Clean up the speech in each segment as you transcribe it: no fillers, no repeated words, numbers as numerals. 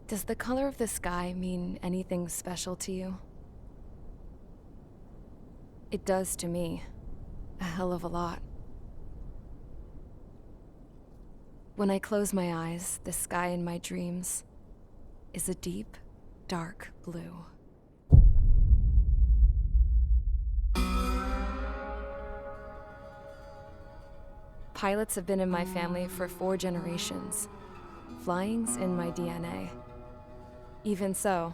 Does the color of the sky mean anything special to you? It does to me. A hell of a lot. When I close my eyes, the sky in my dreams is a deep, dark blue. Pilots have been in my family for 4 generations. Flying's in my DNA. Even so,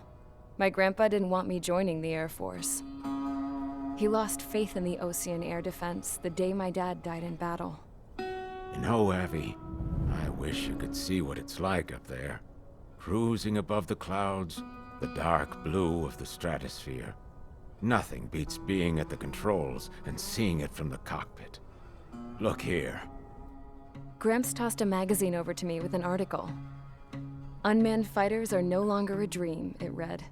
my grandpa didn't want me joining the Air Force. He lost faith in the Ocean Air Defense the day my dad died in battle. You know, Abby, I wish you could see what it's like up there. Cruising above the clouds, the dark blue of the stratosphere. Nothing beats being at the controls and seeing it from the cockpit. Look here. Gramps tossed a magazine over to me with an article. Unmanned fighters are no longer a dream, it read.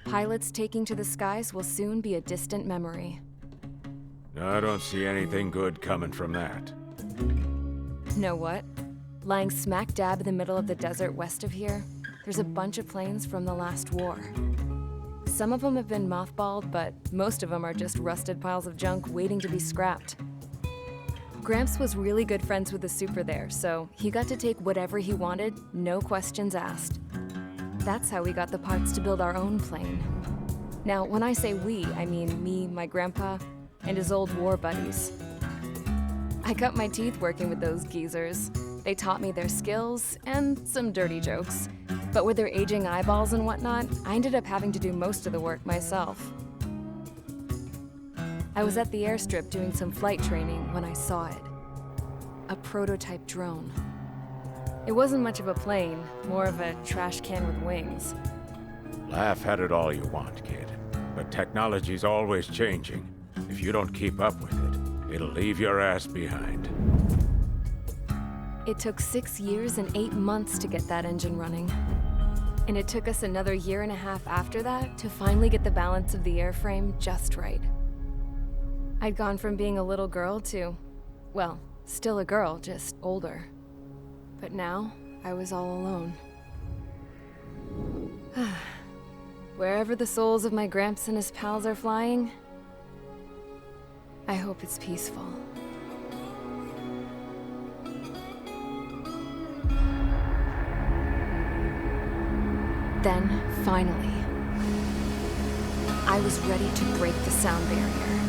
Pilots taking to the skies will soon be a distant memory. I don't see anything good coming from that. Know what? Lying smack dab in the middle of the desert west of here, there's a bunch of planes from the last war. Some of them have been mothballed, but most of them are just rusted piles of junk waiting to be scrapped. Gramps was really good friends with the super there, so he got to take whatever he wanted, no questions asked. That's how we got the parts to build our own plane. Now, when I say we, I mean me, my grandpa, and his old war buddies. I cut my teeth working with those geezers. They taught me their skills and some dirty jokes. But with their aging eyeballs and whatnot, I ended up having to do most of the work myself. I was at the airstrip doing some flight training when I saw it. A prototype drone. It wasn't much of a plane, more of a trash can with wings. Laugh at it all you want, kid. But technology's always changing. If you don't keep up with it, it'll leave your ass behind. It took 6 years and 8 months to get that engine running. And it took us another 1.5 years after that to finally get the balance of the airframe just right. I'd gone from being a little girl to, well, still a girl, just older. But now, I was all alone. Wherever the souls of my Gramps and his pals are flying, I hope it's peaceful. Then, finally, I was ready to break the sound barrier.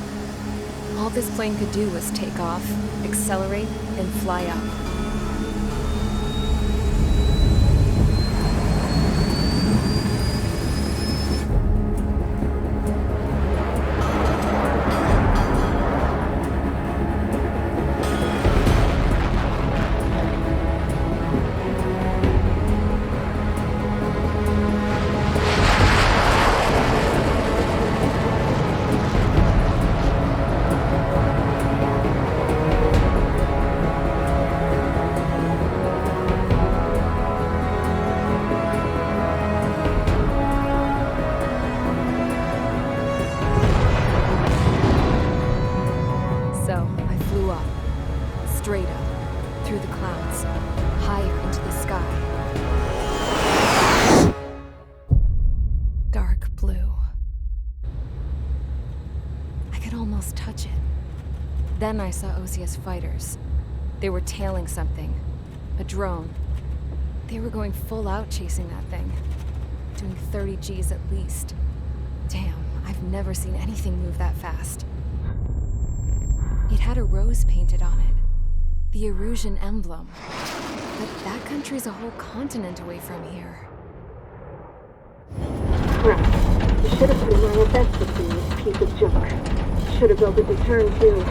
All this plane could do was take off, accelerate, and fly up. Then I saw Osius fighters. They were tailing something. A drone. They were going full out chasing that thing. Doing 30 Gs at least. Damn, I've never seen anything move that fast. It had a rose painted on it. The Erusian emblem. But that country's a whole continent away from here. Crap. You should have put in my investment in this piece of junk. Should have built it to turn too.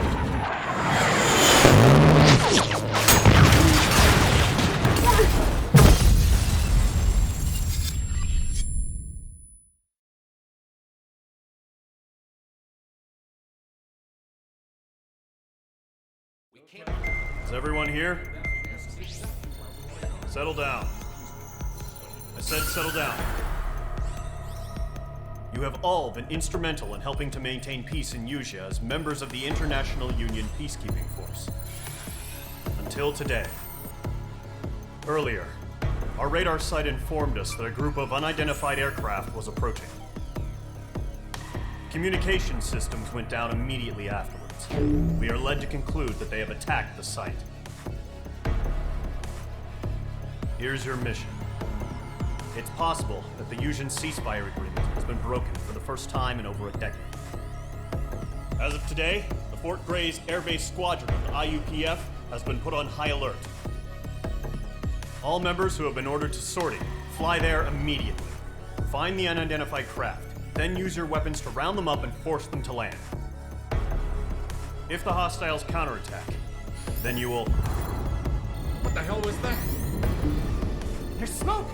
Is everyone here? Settle down. I said settle down. You have all been instrumental in helping to maintain peace in Usea as members of the International Union Peacekeeping Force. Until today. Earlier, our radar site informed us that a group of unidentified aircraft was approaching. Communication systems went down immediately afterwards. We are led to conclude that they have attacked the site. Here's your mission. It's possible that the Usian ceasefire agreement has been broken for the first time in over a decade. As of today, the Fort Grays Air Base Squadron of the IUPF has been put on high alert. All members who have been ordered to sortie, fly there immediately. Find the unidentified craft, then use your weapons to round them up and force them to land. If the hostiles counterattack, then you will... What the hell was that? There's smoke!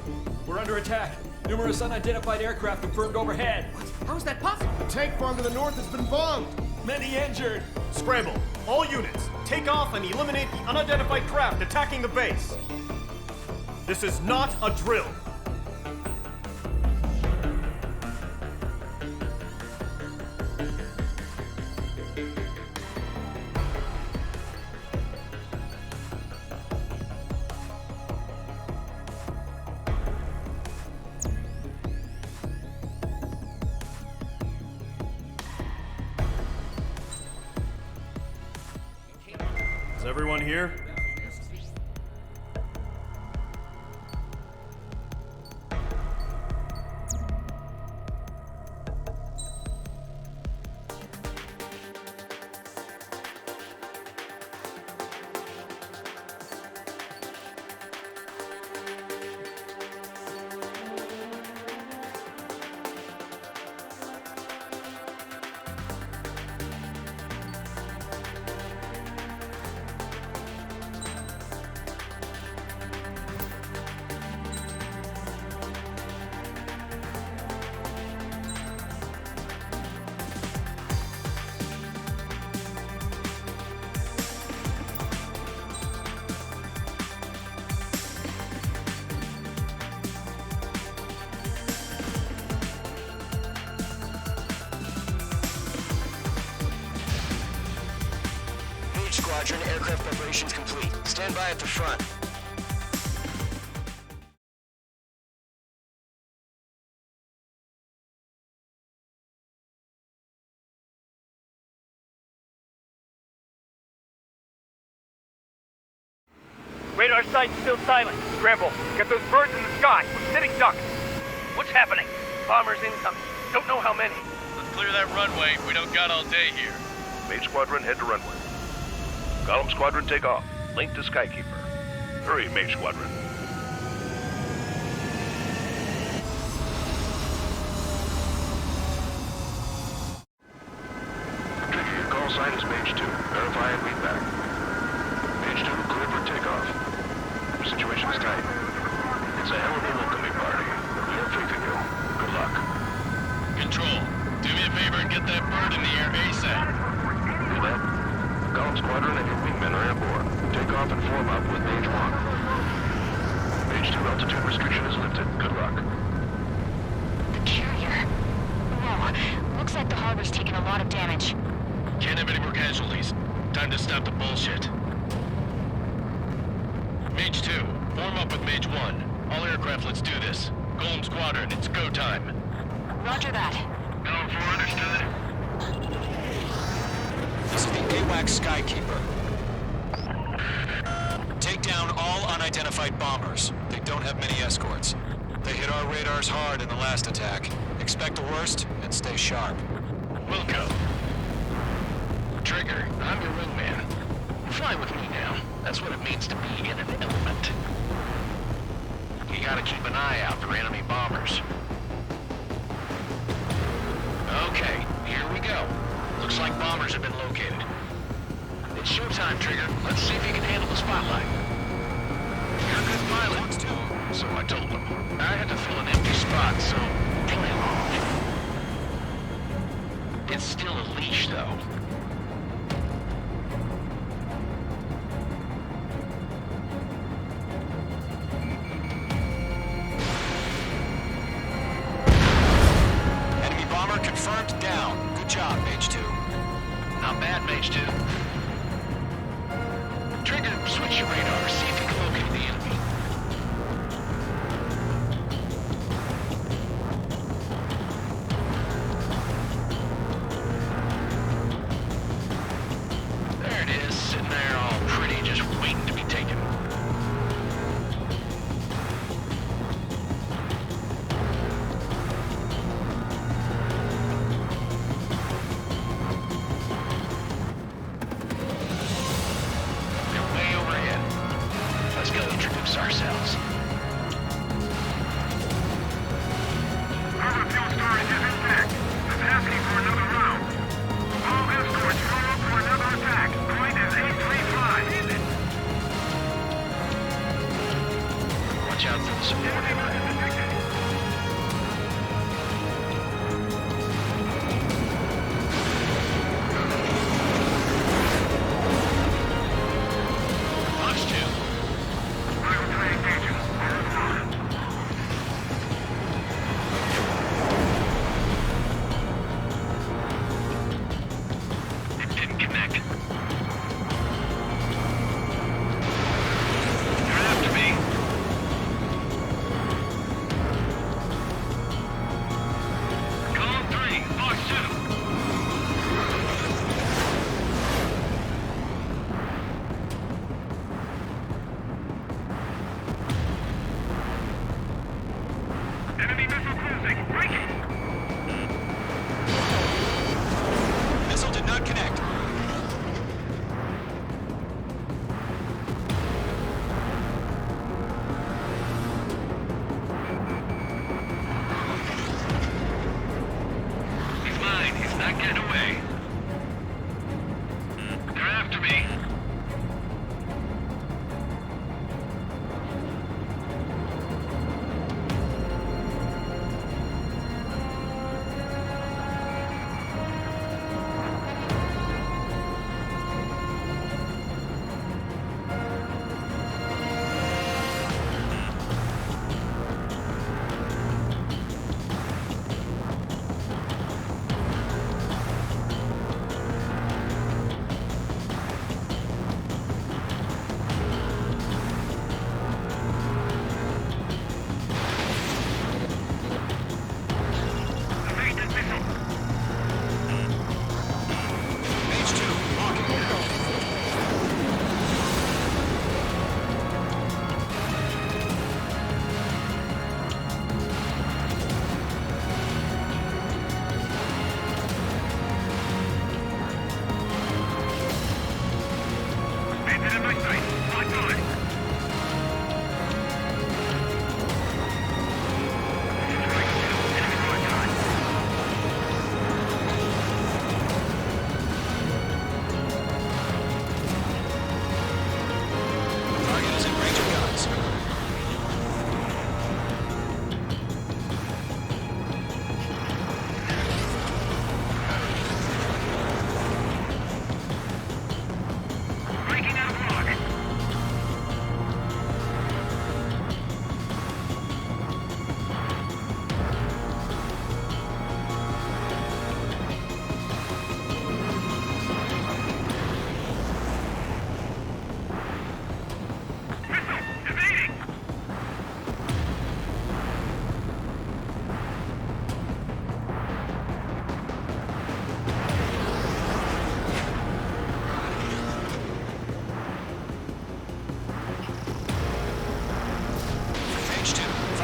We're under attack. Numerous unidentified aircraft confirmed overhead. How is that possible? The tank farm to the north has been bombed. Many injured. Scramble! All units, take off and eliminate the unidentified craft attacking the base. This is not a drill. Is everyone here? Squadron, aircraft preparations complete. Stand by at the front. Radar site's still silent. Scramble. Get those birds in the sky. We're sitting ducks. What's happening? Bombers incoming. Don't know how many. Let's clear that runway. We don't got all day here. Mage Squadron, head to runway. Golem Squadron, take off. Link to Skykeeper. Hurry, Mage Squadron. Tricky, your call sign is Mage 2. Verify and read back. Mage 2, clear for takeoff. Your situation is tight. It's a hell of a welcoming party. We have faith in you. Good luck. Control, do me a favor and get that bird in the air ASAP. Hear that? Golem Squadron and your wingmen are aboard. Take off and form up with Mage 1. Mage 2 altitude restriction is lifted. Good luck. The carrier. Whoa. Looks like the harbor's taken a lot of damage. Can't have any more casualties. Time to stop the bullshit. Mage 2, form up with Mage 1. All aircraft, let's do this. Golem Squadron, it's go time. Roger that. Golem 4, understood. This is the AWACS Skykeeper. Take down all unidentified bombers. They don't have many escorts. They hit our radars hard in the last attack. Expect the worst and stay sharp. Wilco. Trigger, I'm your wingman. Fly with me now. That's what it means to be in an element. You gotta keep an eye out for enemy bombers. Okay, here we go. Looks like bombers have been located. It's showtime, Trigger. Let's see if you can handle the spotlight. You're a good pilot, too. So I told him. I had to fill an empty spot, so play along. It's still a leash, though. Enemy bomber confirmed down. Good job, Mage 2. Not bad, Mage 2. Trigger, switch your radar, see if you can locate the enemy. There it is, sitting there all pretty, just waiting to be taken. They're way overhead. Let's go introduce ourselves. Our fuel storage is intact. Just asking for another round. All escorts roll up for another attack. Point is 835. Watch out for the support inlet. Launch 2. It didn't connect. You're after me. Column 3, Fox 2. Enemy missile cruising. Break it. Missile did not connect. He's mine. He's not getting away. They're after me.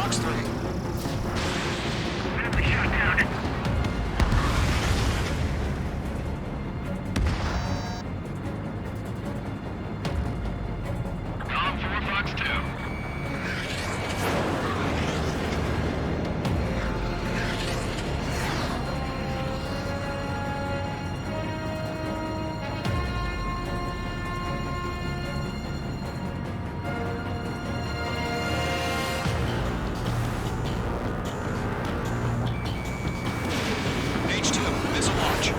Fox 3. Enemy shot down. Column 4, Fox 2. Page 2, missile launch.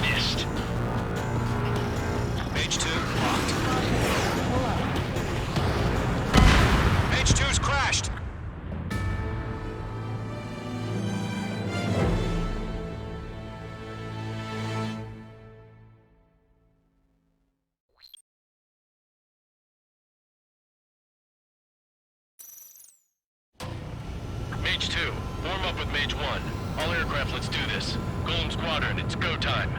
Missed. Page 2, locked. Page 2's crashed. Mage 2, form up with Mage 1. All aircraft, let's do this. Golem Squadron, it's go time.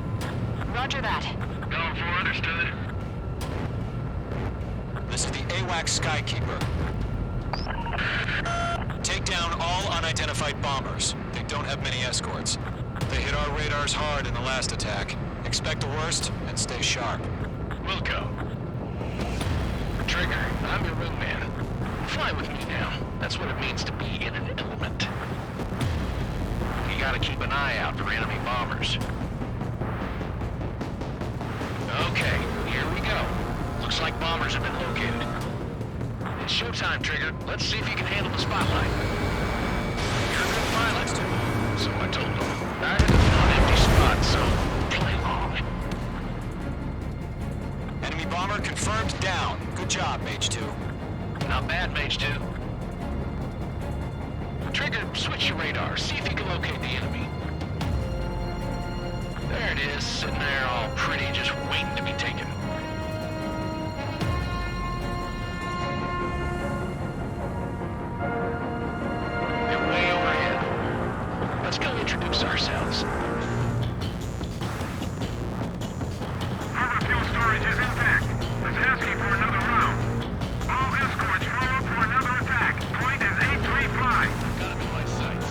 Roger that. Column 4, understood. This is the AWACS Skykeeper. Take down all unidentified bombers. They don't have many escorts. They hit our radars hard in the last attack. Expect the worst and stay sharp. Wilco. Trigger, I'm your wingman. Fly with me now. That's what it means to be in an element. You gotta keep an eye out for enemy bombers. Okay, here we go. Looks like bombers have been located. It's showtime, Trigger. Let's see if you can handle the spotlight. You're a good pilot. So I told them. I had to fill an empty spot, so play along. Enemy bomber confirmed down. Good job, Mage 2. Not bad, Mage 2. Trigger, switch your radar. See if you can locate the enemy. There it is, sitting there all pretty, just waiting to be taken. They're way overhead. Let's go introduce ourselves. Harbor fuel storage is intact. It's asking for another round. All escorts form up for another attack. Point is 835. Got him in my sights.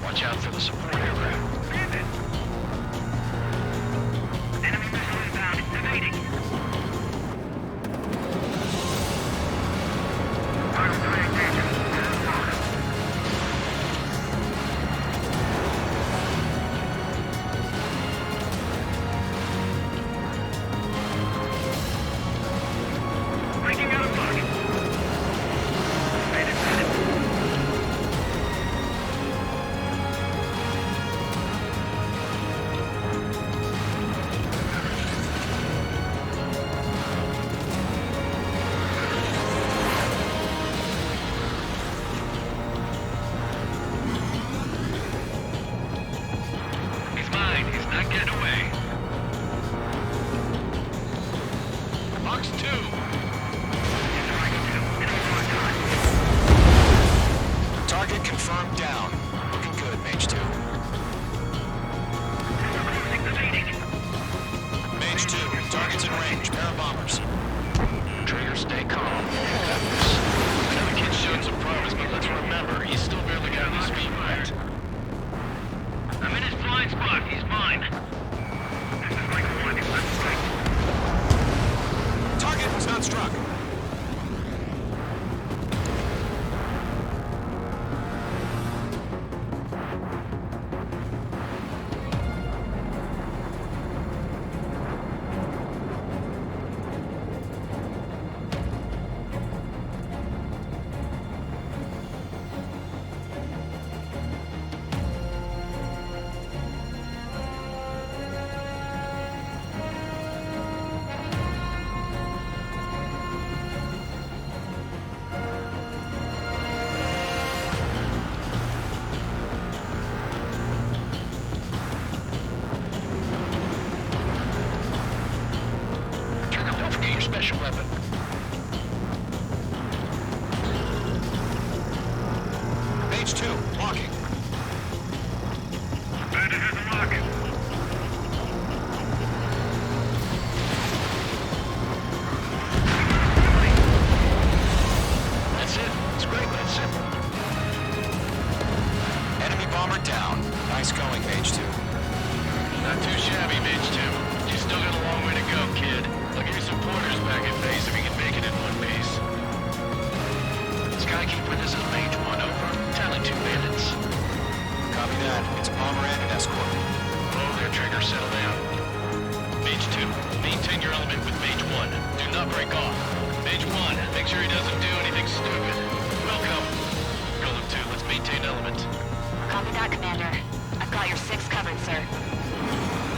Watch out for the support aircraft. Bandit! Enemy missile inbound. Evading. Target engagement. Breaking out of pocket. Bandit got it. He's mine. He's not getting away. Box 2. Target confirmed down. Looking good, Mage 2. Mage 2, target's in range. Pair of bombers. Trigger, stay calm. I know the kid's showing some promise, but let's remember, he's still barely got his feet wet. I'm in his blind spot. He's mine. This is like a one. Let's fight. Target was not struck. Trigger, don't forget your special weapon. Mage 2, locking. Bandit has a lock. Mage 2. Not too shabby, Mage 2. You still got a long way to go, kid. I'll give you some pointers back at base if you can make it in one piece. Skykeeper, this is Mage 1, over. Tally 2 bandits. Copy that. It's a bomber and an escort. Oh, there, Trigger, settle down. Mage 2, maintain your element with Mage 1. Do not break off. Mage 1, make sure he doesn't do anything stupid. Welcome. Golem 2, let's maintain element. Copy that, Commander. I've got your 6 covered, sir.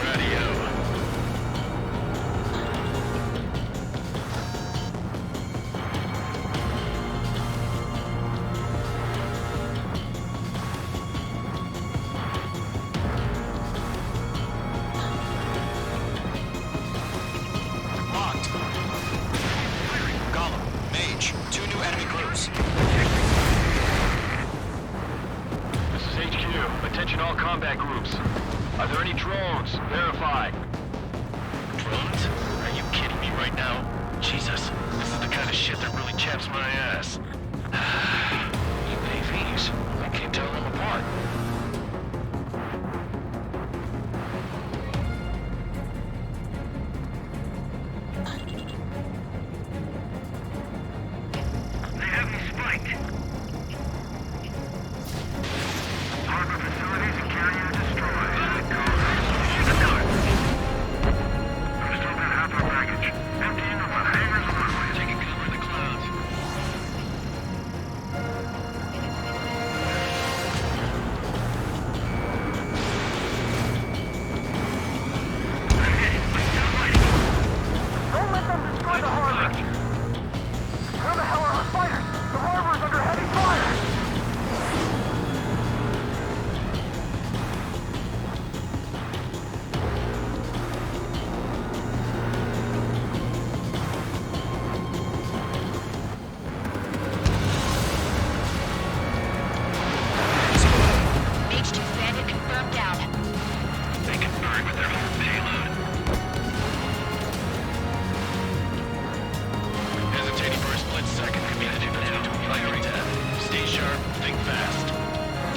Radio. Locked. Golem, Mage, 2 new enemy groups. This is HQ. Attention all combat groups. Are there any drones? Verify. Drones? Are you kidding me right now? Jesus, this is the kind of shit that really chaps my ass. UAVs. I can't tell them apart. They have me spiked. Harbor facilities and carrier destroyed. We've still got half our baggage. Emptying of the hangars and runways. Taking cover in the clouds. Don't let them destroy the harbor! Where the hell are our fighters? The harbor's under heavy fire! Mage 2 bandit confirmed down. They can burn with their whole payload. Hesitating for a split second could be the difference between life and death. Stay sharp, think fast.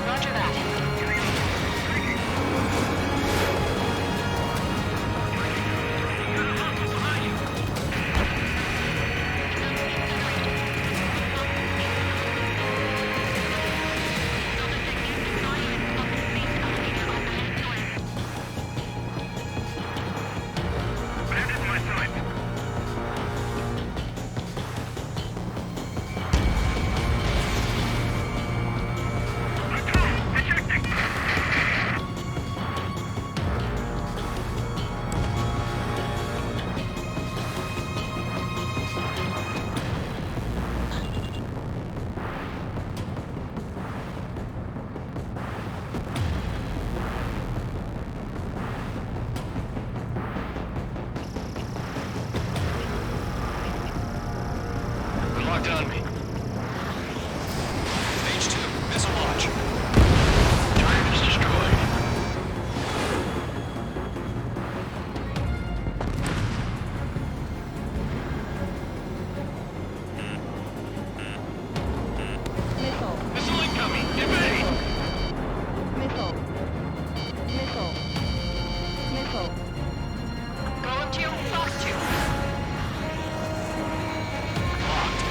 Roger that. Bandit in my sight. Control, ejecting. They're locked on me. Mage 2, missile launch. Giant is destroyed. Missile incoming! Evade! Golem 2, Fox 2. Locked.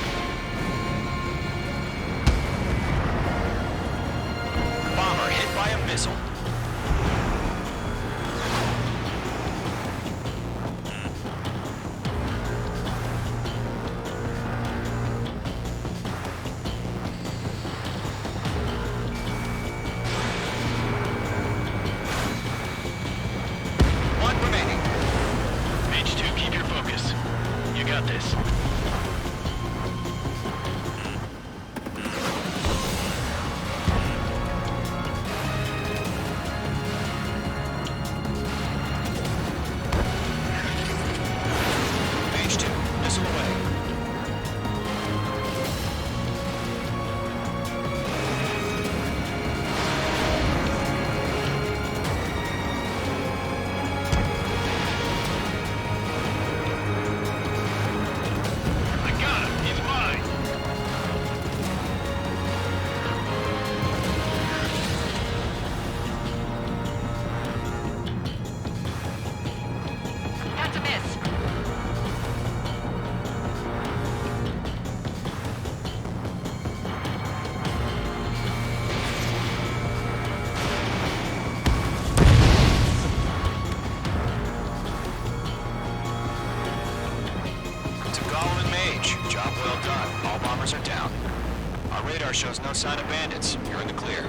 Radar shows no sign of bandits. You're in the clear.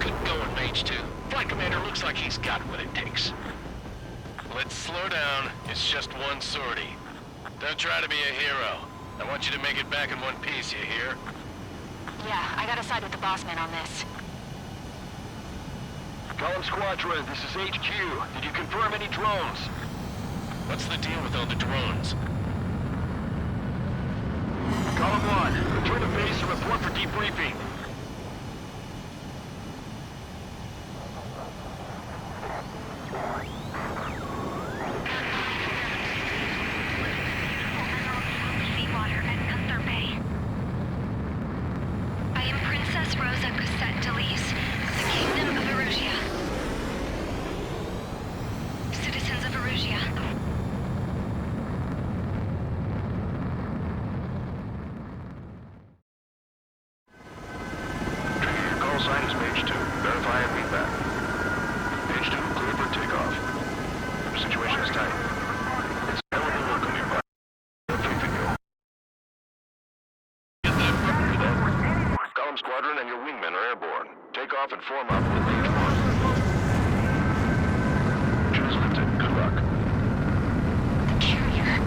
Good going, Mage 2. Flight Commander looks like he's got what it takes. Let's slow down. It's just one sortie. Don't try to be a hero. I want you to make it back in one piece, you hear? Yeah, I gotta side with the boss man on this. Column Squadron, this is HQ. Did you confirm any drones? What's the deal with all the drones? Column 1, return to base and report for debriefing. Seawater at Gunther Bay. I am Princess Rosa Gusette Delise, the Kingdom of Erusia. Citizens of Erusia. Your call sign is Mage 2. Verify and read back. Mage 2, clear for takeoff. Situation is tight. It's elemental coming by. Briefing you. Get that? Column Squadron and your wingmen are airborne. Take off and form up with Mage 1. Choose lifted. Good luck. The carrier.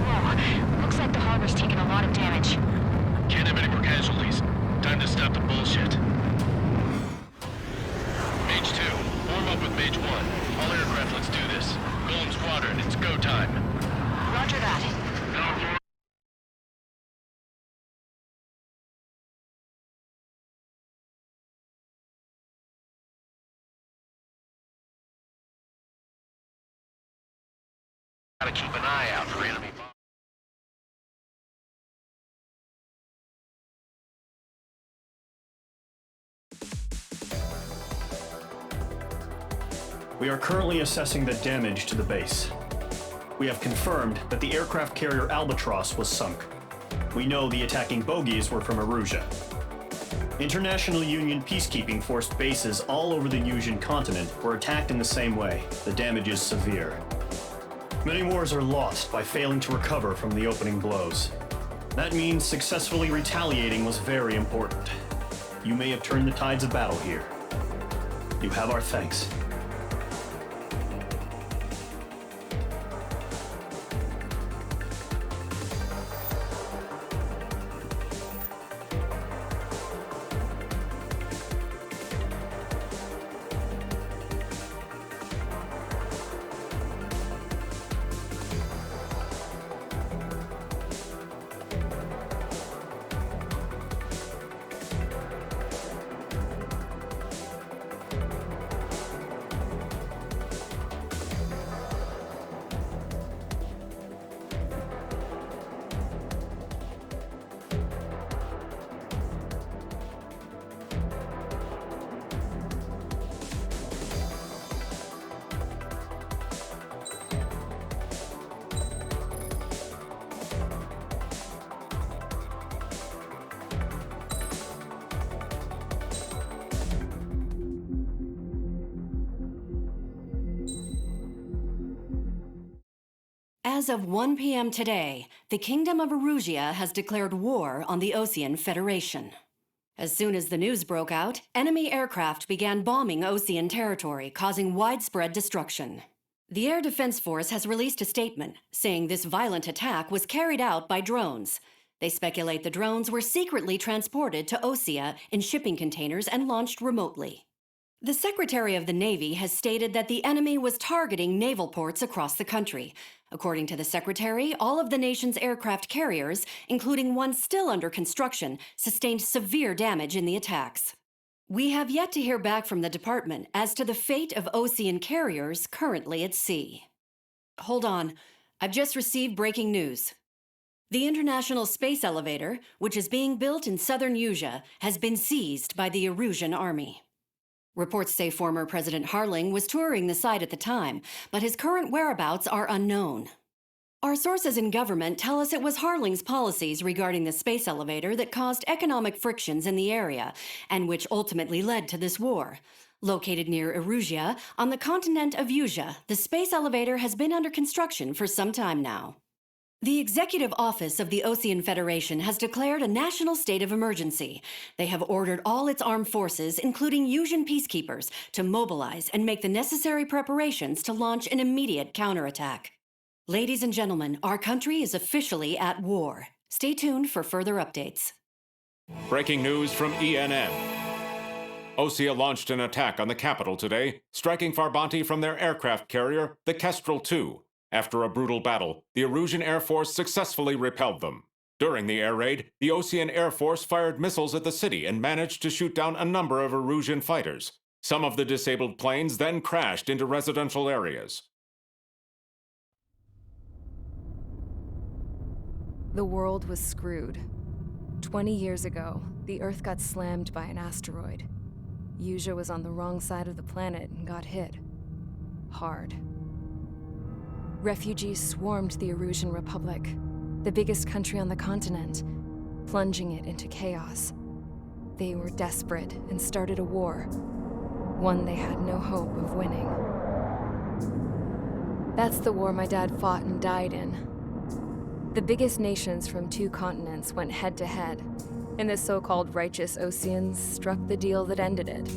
Whoa, looks like the harbor's taken a lot of damage. Can't have any more casualties. Time to stop the bullshit. Mage 2, form up with Mage 1. All aircraft, let's do this. Golem Squadron, it's go time. Roger that. Gotta keep an eye out for enemy bombs. We are currently assessing the damage to the base. We have confirmed that the aircraft carrier Albatross was sunk. We know the attacking bogies were from Erusia. International Union peacekeeping force bases all over the Yusian continent were attacked in the same way. The damage is severe. Many wars are lost by failing to recover from the opening blows. That means successfully retaliating was very important. You may have turned the tides of battle here. You have our thanks. As of 1 p.m. today, the Kingdom of Erusia has declared war on the Osean Federation. As soon as the news broke out, enemy aircraft began bombing Osean territory, causing widespread destruction. The Air Defense Force has released a statement saying this violent attack was carried out by drones. They speculate the drones were secretly transported to Osea in shipping containers and launched remotely. The Secretary of the Navy has stated that the enemy was targeting naval ports across the country. According to the Secretary, all of the nation's aircraft carriers, including one still under construction, sustained severe damage in the attacks. We have yet to hear back from the department as to the fate of Osean carriers currently at sea. Hold on, I've just received breaking news. The International Space Elevator, which is being built in southern Yusia, has been seized by the Erusian army. Reports say former President Harling was touring the site at the time, but his current whereabouts are unknown. Our sources in government tell us it was Harling's policies regarding the space elevator that caused economic frictions in the area, and which ultimately led to this war. Located near Erusia, on the continent of Yusia, the space elevator has been under construction for some time now. The Executive Office of the Ocean Federation has declared a national state of emergency. They have ordered all its armed forces, including Yuuzhan peacekeepers, to mobilize and make the necessary preparations to launch an immediate counterattack. Ladies and gentlemen, our country is officially at war. Stay tuned for further updates. Breaking news from ENN. Osea launched an attack on the capital today, striking Farbanti from their aircraft carrier, the Kestrel II. After a brutal battle, the Erusian Air Force successfully repelled them. During the air raid, the Ocean Air Force fired missiles at the city and managed to shoot down a number of Erusian fighters. Some of the disabled planes then crashed into residential areas. The world was screwed. 20 years ago, the Earth got slammed by an asteroid. Yuuzhan was on the wrong side of the planet and got hit. Hard. Refugees swarmed the Erusian Republic, the biggest country on the continent, plunging it into chaos. They were desperate and started a war, one they had no hope of winning. That's the war my dad fought and died in. The biggest nations from 2 continents went head-to-head, and the so-called righteous Oceans struck the deal that ended it.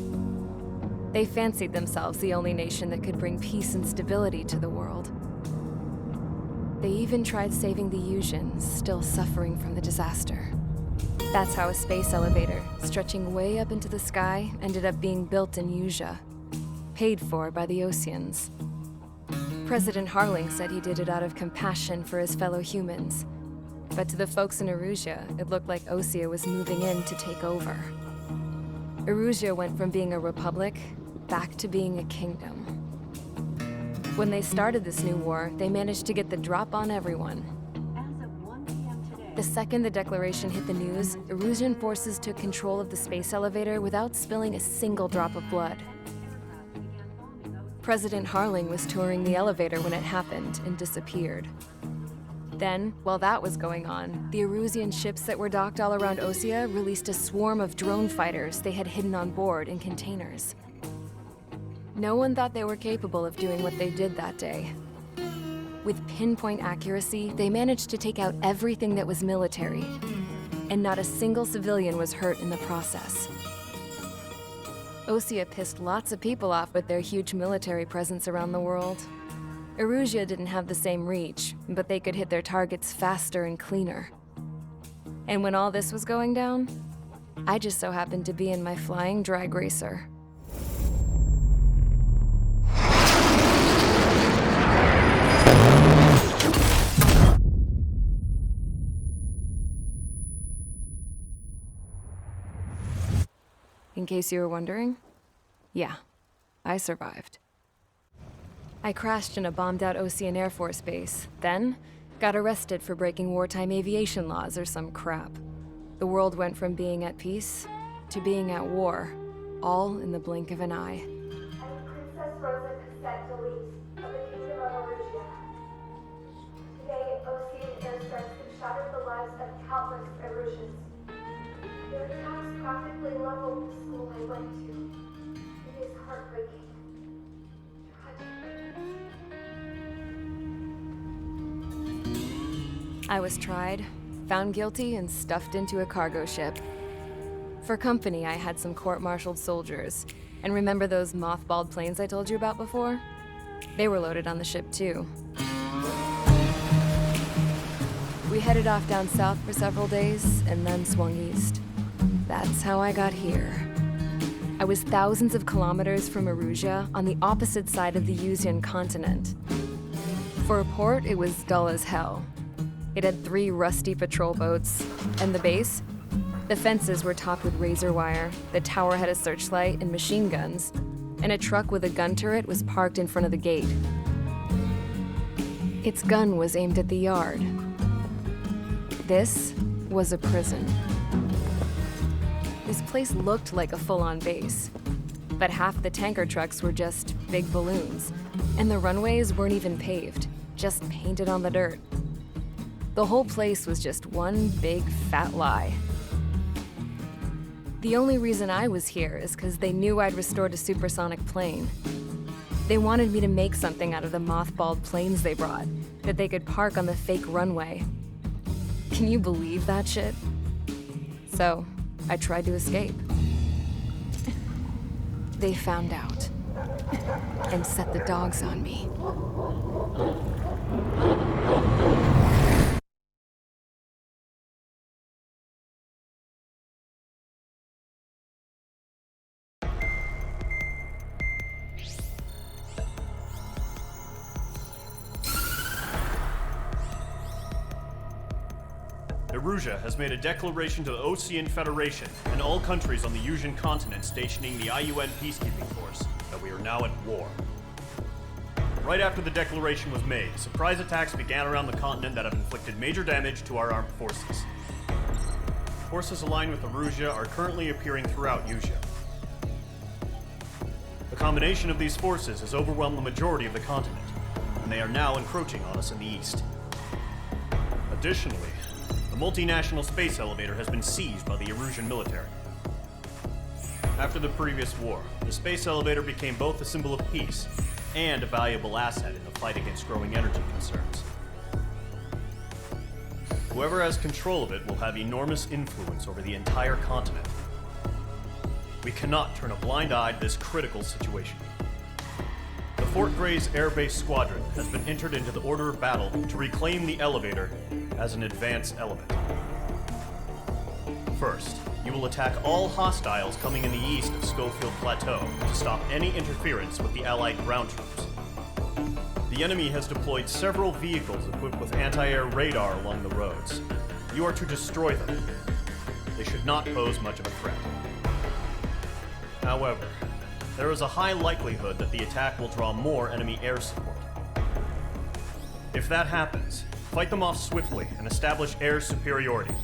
They fancied themselves the only nation that could bring peace and stability to the world. They even tried saving the Yuuzhan, still suffering from the disaster. That's how a space elevator, stretching way up into the sky, ended up being built in Yuuzhan, paid for by the Oceans. President Harling said he did it out of compassion for his fellow humans. But to the folks in Erusia, it looked like Osea was moving in to take over. Erusia went from being a republic back to being a kingdom. When they started this new war, they managed to get the drop on everyone. The second the declaration hit the news, Erusian forces took control of the space elevator without spilling a single drop of blood. President Harling was touring the elevator when it happened and disappeared. Then, while that was going on, the Erusian ships that were docked all around Osea released a swarm of drone fighters they had hidden on board in containers. No one thought they were capable of doing what they did that day. With pinpoint accuracy, they managed to take out everything that was military, and not a single civilian was hurt in the process. Osea pissed lots of people off with their huge military presence around the world. Erusia didn't have the same reach, but they could hit their targets faster and cleaner. And when all this was going down, I just so happened to be in my flying drag racer. In case you were wondering, yeah, I survived. I crashed in a bombed-out Ocean Air Force base, then got arrested for breaking wartime aviation laws or some crap. The world went from being at peace to being at war, all in the blink of an eye. I'm Princess Rosa Cassette Delise of the Kingdom of Erusia. Today, Ocean airstrikes have shattered the lives of countless Erusians. Their attacks practically leveled the school I went to. It is heartbreaking. I was tried, found guilty, and stuffed into a cargo ship. For company, I had some court-martialed soldiers. And remember those mothballed planes I told you about before? They were loaded on the ship too. We headed off down south for several days, and then swung east. That's how I got here. I was thousands of kilometers from Erusia, on the opposite side of the Yuuzhan continent. For a port, it was dull as hell. It had 3 rusty patrol boats, and the base? The fences were topped with razor wire, the tower had a searchlight and machine guns, and a truck with a gun turret was parked in front of the gate. Its gun was aimed at the yard. This was a prison. This place looked like a full-on base, but half the tanker trucks were just big balloons, and the runways weren't even paved, just painted on the dirt. The whole place was just one big fat lie. The only reason I was here is because they knew I'd restored a supersonic plane. They wanted me to make something out of the mothballed planes they brought, that they could park on the fake runway. Can you believe that shit? So, I tried to escape. They found out and set the dogs on me. Erusia has made a declaration to the Ocean Federation and all countries on the Usian continent stationing the IUN peacekeeping force that we are now at war. Right after the declaration was made, surprise attacks began around the continent that have inflicted major damage to our armed forces. Forces aligned with Erusia are currently appearing throughout Usia. The combination of these forces has overwhelmed the majority of the continent, and they are now encroaching on us in the east. Additionally, the multinational space elevator has been seized by the Erusian military. After the previous war, the space elevator became both a symbol of peace and a valuable asset in the fight against growing energy concerns. Whoever has control of it will have enormous influence over the entire continent. We cannot turn a blind eye to this critical situation. The Fort Gray's Air Base Squadron has been entered into the order of battle to reclaim the elevator as an advance element. First, you will attack all hostiles coming in the east of Schofield Plateau to stop any interference with the Allied ground troops. The enemy has deployed several vehicles equipped with anti-air radar along the roads. You are to destroy them. They should not pose much of a threat. However, there is a high likelihood that the attack will draw more enemy air support. If that happens, fight them off swiftly and establish air superiority.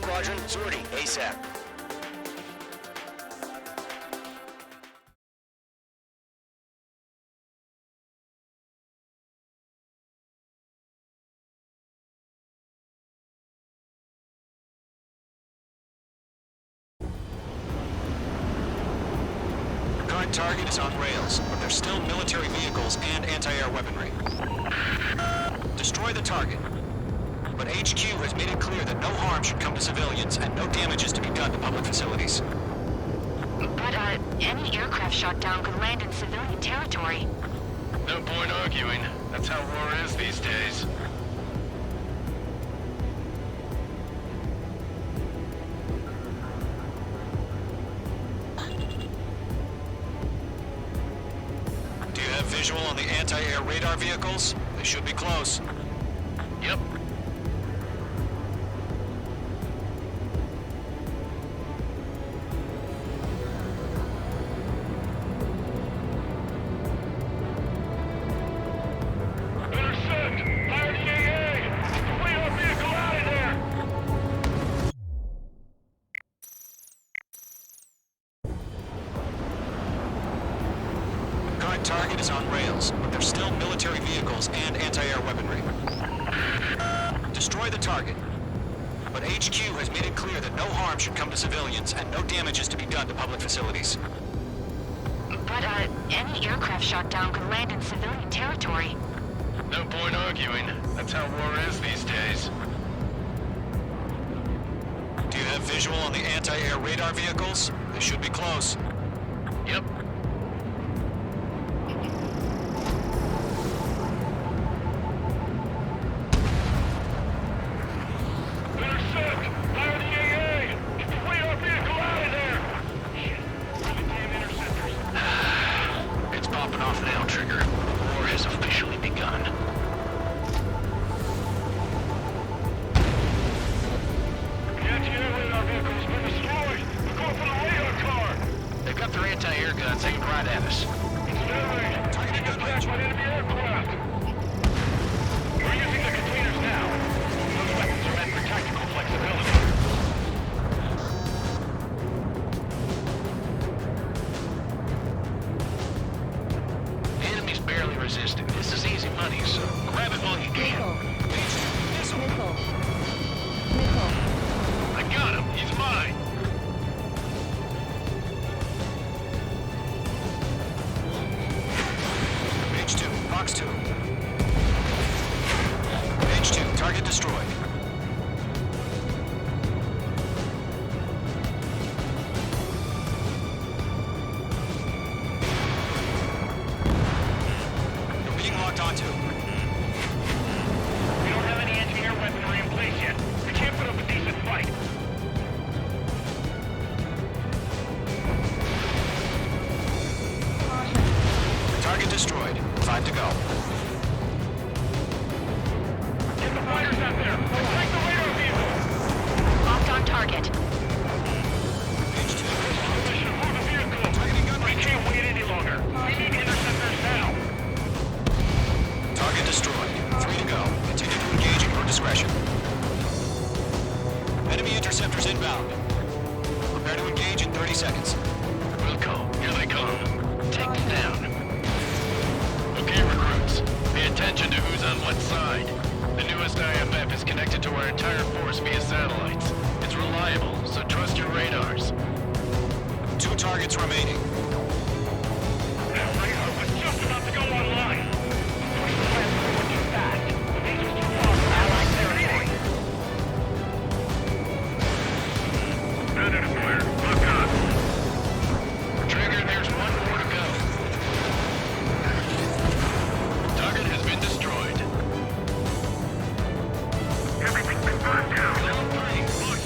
Squadron, sortie ASAP. Current target is on rails, but there's still military vehicles and anti-air weaponry. Destroy the target. But HQ has made it clear that no harm should come to civilians and no damage is to be done to public facilities. But, any aircraft shot down could land in civilian territory. No point arguing. That's how war is these days. Do you have visual on the anti-air radar vehicles? They should be close. Yep. Intercept! Fire the AA! Flee our vehicle out of there! Current target is on rails, but there's still military vehicles and anti-air weaponry. Destroy the target. But HQ has made it clear that no harm should come to civilians and no damage is to be done to public facilities. But, any aircraft shot down could land in civilian territory. No point arguing. That's how war is these days. Do you have visual on the anti-air radar vehicles? They should be close. Yep. Intercept! Fire the AA! Flee our vehicle out of there! Shit. Where are the damn interceptors? It's popping off now, Trigger. War has officially begun. The anti-air radar vehicle's been destroyed! We're going for the radar car! They've got their anti-air guns aimed right at us. Stanley! Being attacked by enemy aircraft! We're using the containers now. Those weapons are meant for tactical flexibility. The enemy's barely resisting. This is easy money, so grab it while you can. I got him! He's mine! H2, box 2. H2, target destroyed. You're being locked onto. We don't have any anti-air weaponry in place yet. We can't put up a decent fight. Target destroyed. 5 to go. Get the fighters out there! Attack the radar vehicle! Locked on target. H2, Position for the vehicle! targeting gun We range. can't wait any longer. We need interceptors now. Target destroyed. 3 to go. Continue to engage at your discretion. Enemy interceptors inbound. Prepare to engage in 30 seconds. Wilco, here they come. Take them down. Okay, recruits. Pay attention to who's on what side. The newest IFF is connected to our entire force via satellites. It's reliable, so trust your radars. 2 targets remaining. That radar was just about to go online. We plan to put you back. These are too far from Allied territory. Predator clear. Look up. Trigger, there's one more to go. Target has been destroyed. Everything's been burned down. Level 3, Block 2.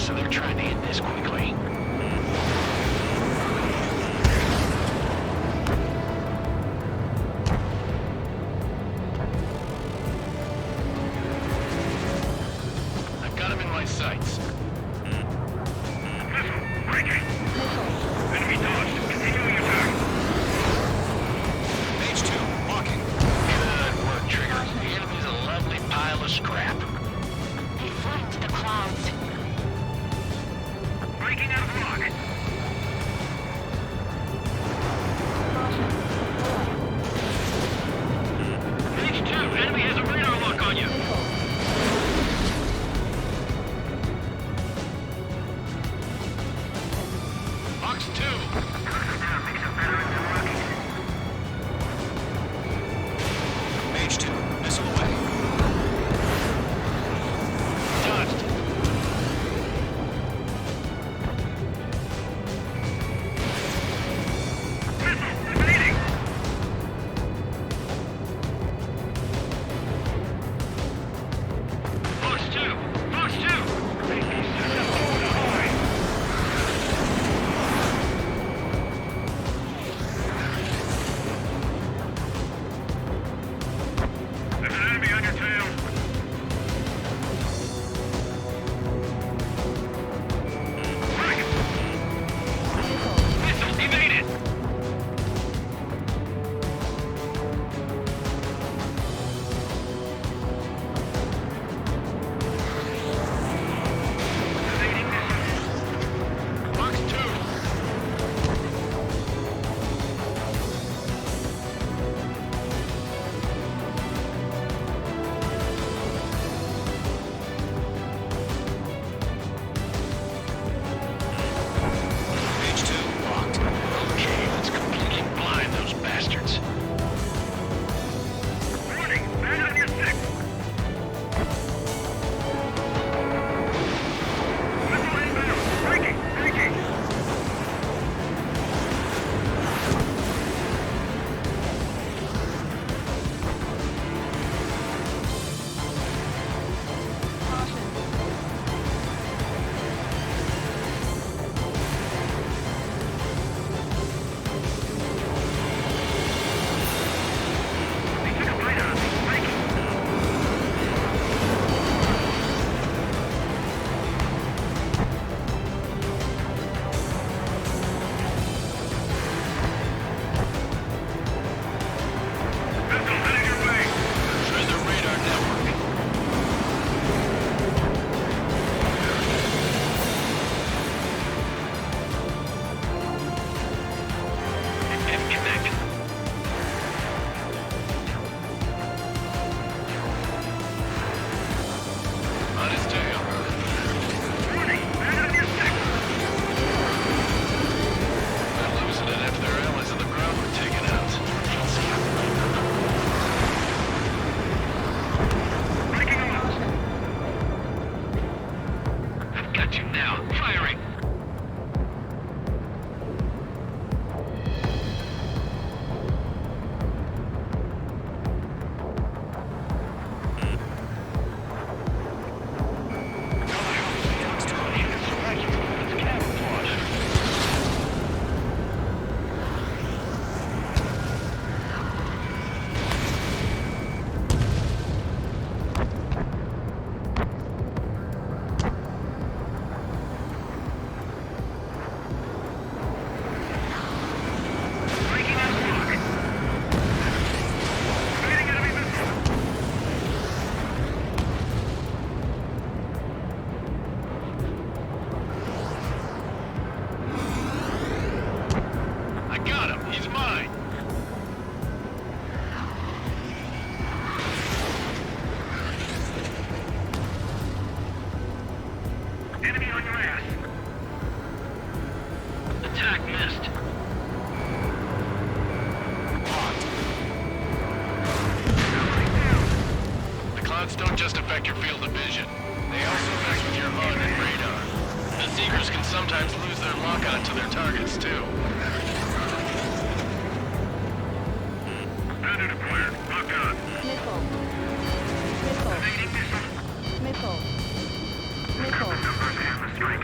so they're trying to end this quickly. I've got him in my sights. Breaking! Enemy dodged. Continuing attack. Page 2, walking. Good work, Trigger. The enemy's a lovely pile of scrap. They flew into the clouds. Breaking out of lock. Page 2, enemy has a radar lock on you. Box 2. Page 2, missile away. Dodged. Evading. Box 2. Box 2. There's an enemy on your tail. Break. Missile evaded. Evading missile. Box 2. Page 2, locked. Okay, let's completely blind those bastards. Warning. Bandit on your 6. Missile inbound. Breaking. Breaking. They took a bite out of me. Breaking. Missile heading your way. Try the radar network. Connect. On his tail. Warning. Bandit on your 6. They're losing it after their allies on the ground were taken out. Breaking off. I've got you now. Firing. Breaking out of lock. Evading enemy missile. I got him. He's mine. Enemy on your ass. Attack missed. The clouds don't just affect your field of vision. They also mess with your HUD and radar. The Seekers can sometimes lose their lock-on to their targets, too. Bandit acquired. Locked on. Missile. Evading missile. Missile. Numbers and the strike.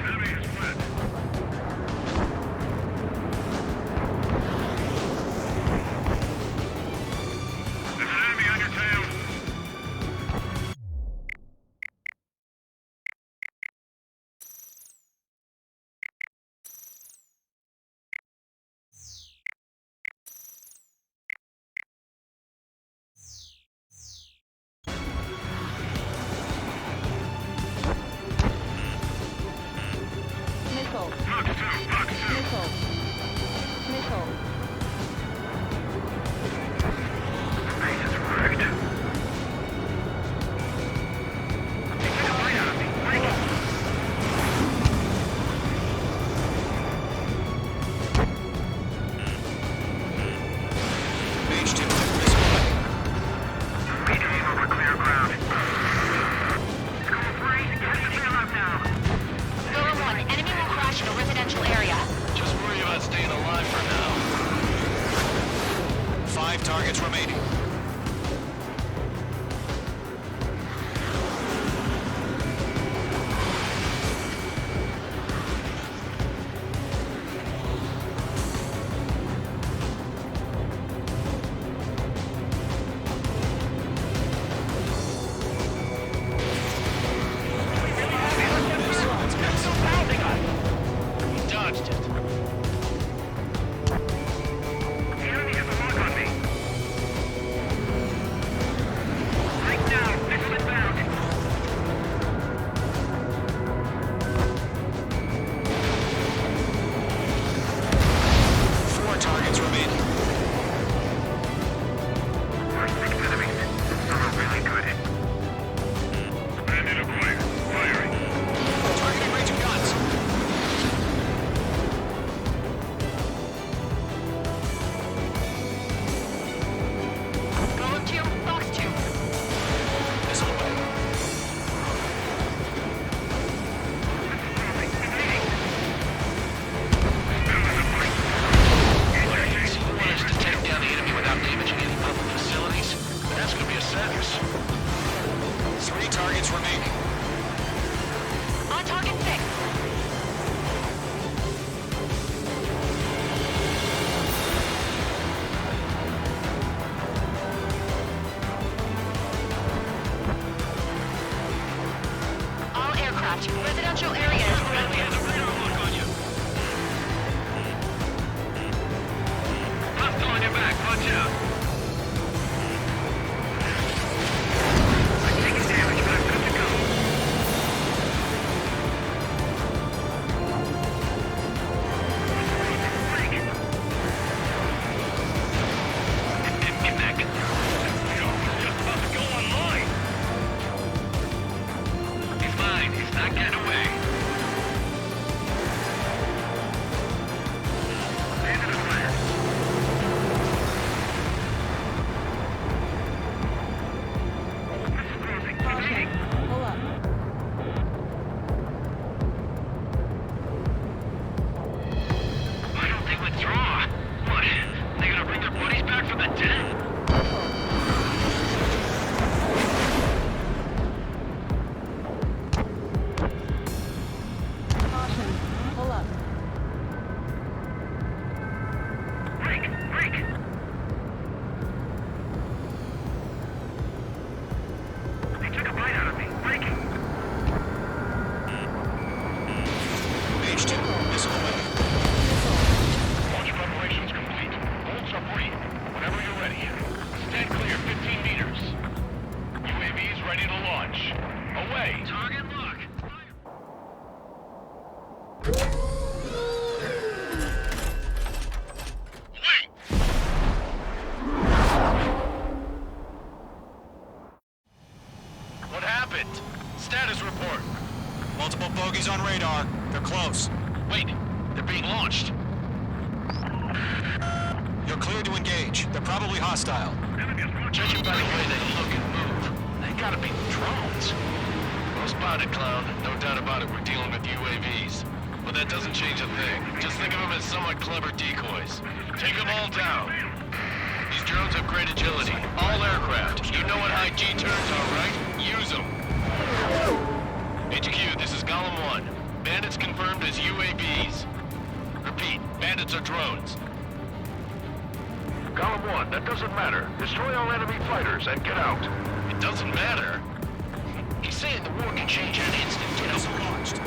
3 targets remaining. On target 6. All aircraft, residential areas. Hostile on your back, watch out. I'm taking damage, but I'm good to go. Get back. Just about to go online. He's fine. He's not getting away. End of the fire. Why don't they withdraw? What? They gonna bring their buddies back from the dead? Break! They took a bite out of me. Breaking! Page 2, missile away. Launch preparations complete. Bolts are free. Whenever you're ready. Stand clear 15 meters. UAVs ready to launch. Away! Target lock! Wait! What happened? Status report. Multiple bogies on radar. They're close. Wait, they're being launched. You're cleared to engage. They're probably hostile. Judging by the way they look and move, they gotta be drones. Well spotted, clown. No doubt about it, we're dealing with UAVs. But that doesn't change a thing. Just think of them as somewhat clever decoys. Take them all down. These drones have great agility. All aircraft. You know what high G turns are, right? Use them. HQ, this is Golem 1. Bandits confirmed as UAVs. Repeat, bandits are drones. Column 1, that doesn't matter. Destroy all enemy fighters and get out. It doesn't matter. He's saying the war can change in an instant, you know?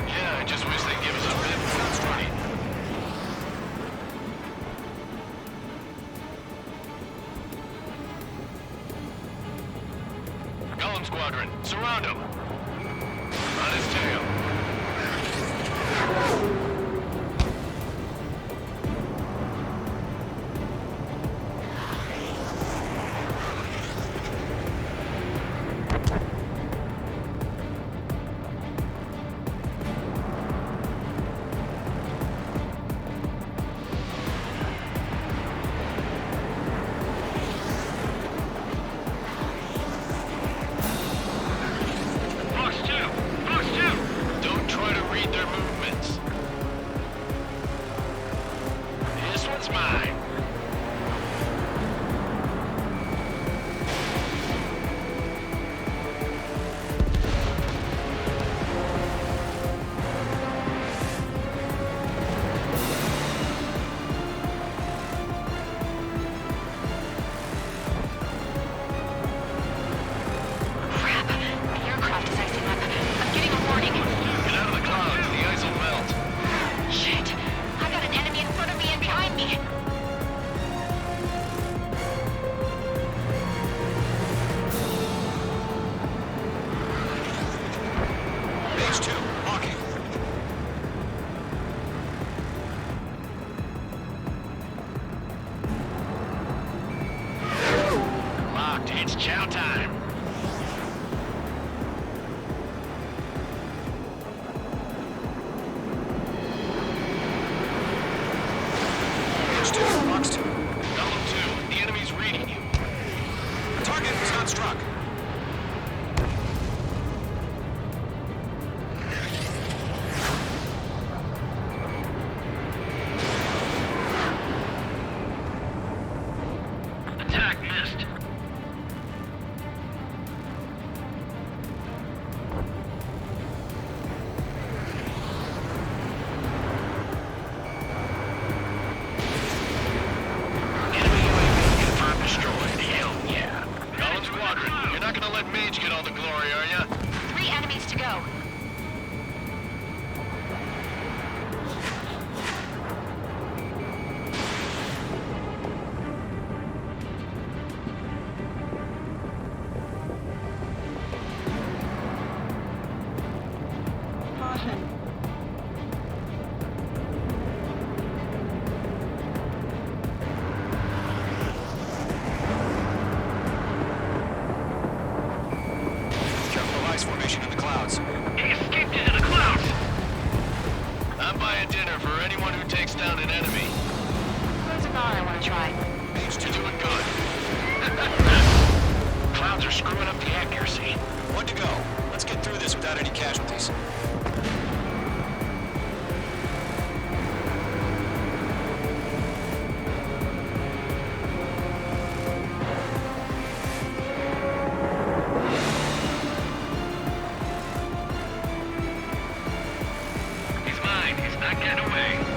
Yeah, I just wish they'd give us a bit more straight. Golem Squadron, surround him. On his tail. Fox 2! Fox 2! Careful ice formation in the clouds. He escaped into the clouds! I'm buying dinner for anyone who takes down an enemy. There's another I want to try. You're doing good. Clouds are screwing up the accuracy. One to go. Let's get through this without any casualties. He's mine. He's not getting away.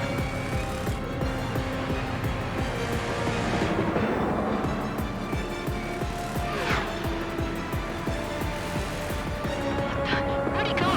Where'd he go?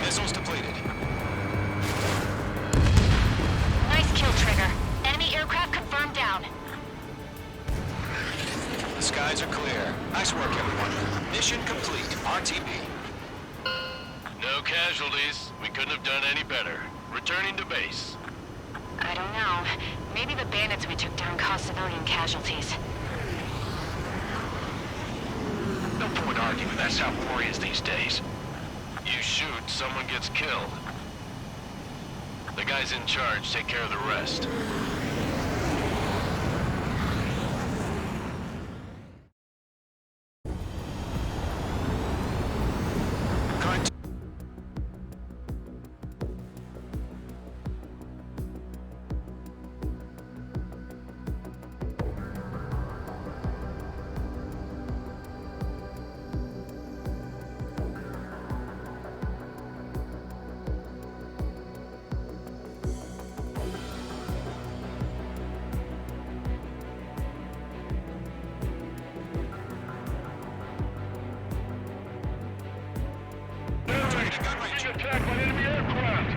Missiles depleted. Nice kill, Trigger. Enemy aircraft confirmed down. The skies are clear. Nice work, everyone. Mission complete. RTB. No casualties. We couldn't have done any better. Returning to base. I don't know. Maybe the bandits we took down caused civilian casualties. No point arguing. That's how war is these days. You shoot, someone gets killed. The guys in charge take care of the rest. Current. Being attacked by enemy aircraft.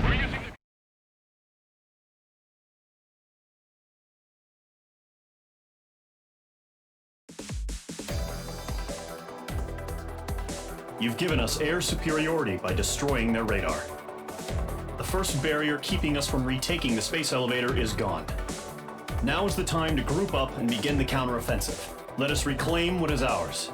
We're using the... You've given us air superiority by destroying their radar. The first barrier keeping us from retaking the space elevator is gone. Now is the time to group up and begin the counteroffensive. Let us reclaim what is ours.